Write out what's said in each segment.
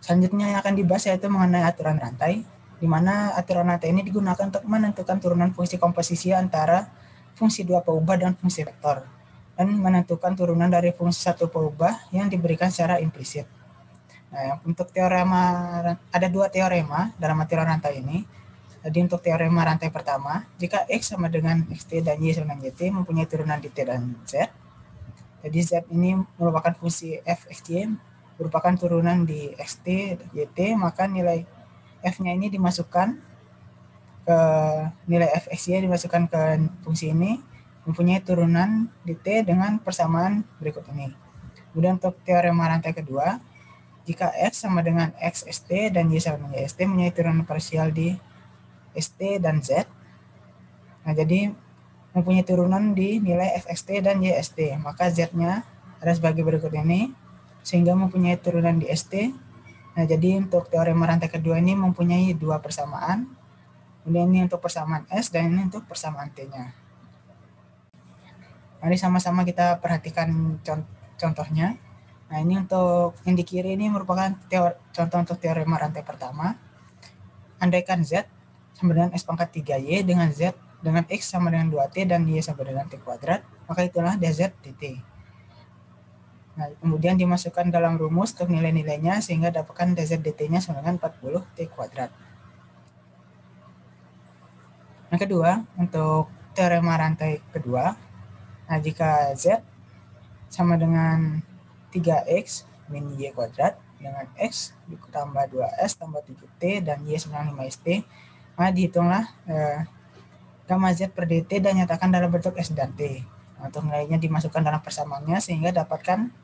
Selanjutnya yang akan dibahas yaitu mengenai aturan rantai, di mana aturan rantai ini digunakan untuk menentukan turunan fungsi komposisi antara fungsi dua peubah dan fungsi vektor, dan menentukan turunan dari fungsi satu peubah yang diberikan secara implisit. Nah, untuk teorema, ada dua teorema dalam aturan rantai ini. Jadi untuk teorema rantai pertama, jika X sama dengan XT dan Y sama dengan YT mempunyai turunan di T dan Z, jadi Z ini merupakan fungsi f XY, merupakan turunan di XT dan YT, maka nilai F-nya ini dimasukkan ke nilai f XY dimasukkan ke fungsi ini, mempunyai turunan di T dengan persamaan berikut ini. Kemudian untuk teorema rantai kedua, jika X sama dengan X ST dan Y sama dengan Y ST mempunyai turunan parsial di ST dan Z. Nah, jadi mempunyai turunan di nilai FXT dan YST. Maka Z-nya ada sebagai berikut ini, sehingga mempunyai turunan di ST. Nah, jadi untuk teorema rantai kedua ini mempunyai dua persamaan. Kemudian ini untuk persamaan S dan ini untuk persamaan T-nya. Mari sama-sama kita perhatikan contohnya. Nah, ini untuk yang di kiri ini merupakan contoh untuk teorema rantai pertama. Andaikan Z sama dengan X pangkat 3Y dengan Z dengan X sama dengan 2T dan Y sama dengan T kuadrat, maka itulah dz dt. Nah, kemudian dimasukkan dalam rumus untuk nilai-nilainya sehingga dapatkan dz dt-nya sama dengan 40T kuadrat. Yang kedua, untuk teorema rantai kedua, nah jika Z sama dengan 3X min Y kuadrat dengan X ditambah 2S tambah 7T dan Y sama dengan 5ST, maka dihitunglah gamma Z per dt dan nyatakan dalam bentuk S dan T. Nah, untuk nilainya dimasukkan dalam persamaannya sehingga dapatkan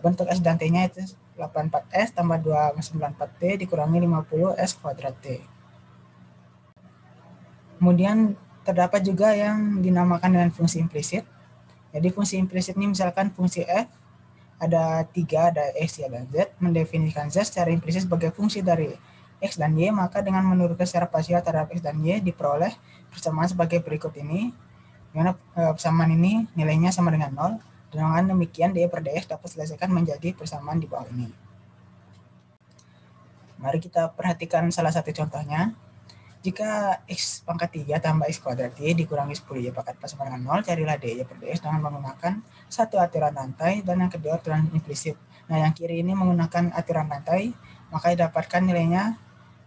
bentuk S dan T-nya itu 84S tambah 294T dikurangi 50S kuadrat T. Kemudian terdapat juga yang dinamakan dengan fungsi implisit. Jadi fungsi implisit ini misalkan fungsi F ada 3, ada X, Y, dan Z, mendefinisikan Z secara implisit sebagai fungsi dari X dan Y, maka dengan menurunkan secara parsial terhadap X dan Y diperoleh persamaan sebagai berikut ini, dimana persamaan ini nilainya sama dengan 0, dengan demikian dy per dx dapat diselesaikan menjadi persamaan di bawah ini. Mari kita perhatikan salah satu contohnya. Jika X pangkat 3 tambah X kuadrat Y dikurangi 10Y pangkat 4 sama dengan 0, carilah dy per dx dengan menggunakan satu aturan rantai dan yang kedua aturan implisit. Nah, yang kiri ini menggunakan aturan rantai, maka didapatkan nilainya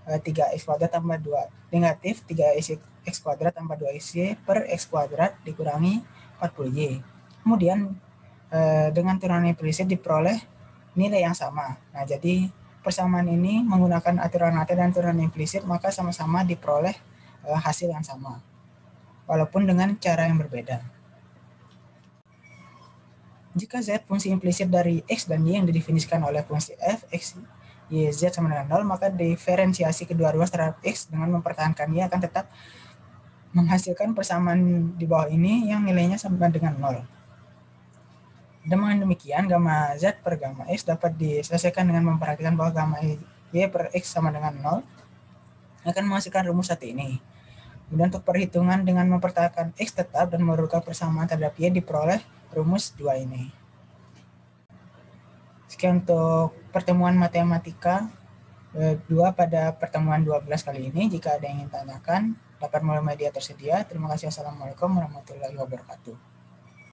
3x kuadrat tambah 2 negatif 3x kuadrat tambah 2xy per x kuadrat dikurangi 40y. Kemudian dengan turunan implisit diperoleh nilai yang sama. Nah, jadi persamaan ini menggunakan aturan rantai dan turunan implisit, maka sama-sama diperoleh hasil yang sama, walaupun dengan cara yang berbeda. Jika Z fungsi implisit dari X dan Y yang didefinisikan oleh fungsi f, X, Y, Z sama dengan 0, maka diferensiasi kedua ruas terhadap X dengan mempertahankan Y akan tetap menghasilkan persamaan di bawah ini yang nilainya sama dengan 0. Dengan demikian, gamma Z per gamma X dapat diselesaikan dengan memperhatikan bahwa gamma Y per X sama dengan 0 akan menghasilkan rumus satu ini. Kemudian untuk perhitungan dengan mempertahankan X tetap dan menurunkan persamaan terhadap Y diperoleh rumus 2 ini. Sekian untuk pertemuan matematika 2 pada pertemuan 12 kali ini. Jika ada yang ingin tanyakan, dapat melalui media tersedia. Terima kasih. Assalamualaikum warahmatullahi wabarakatuh.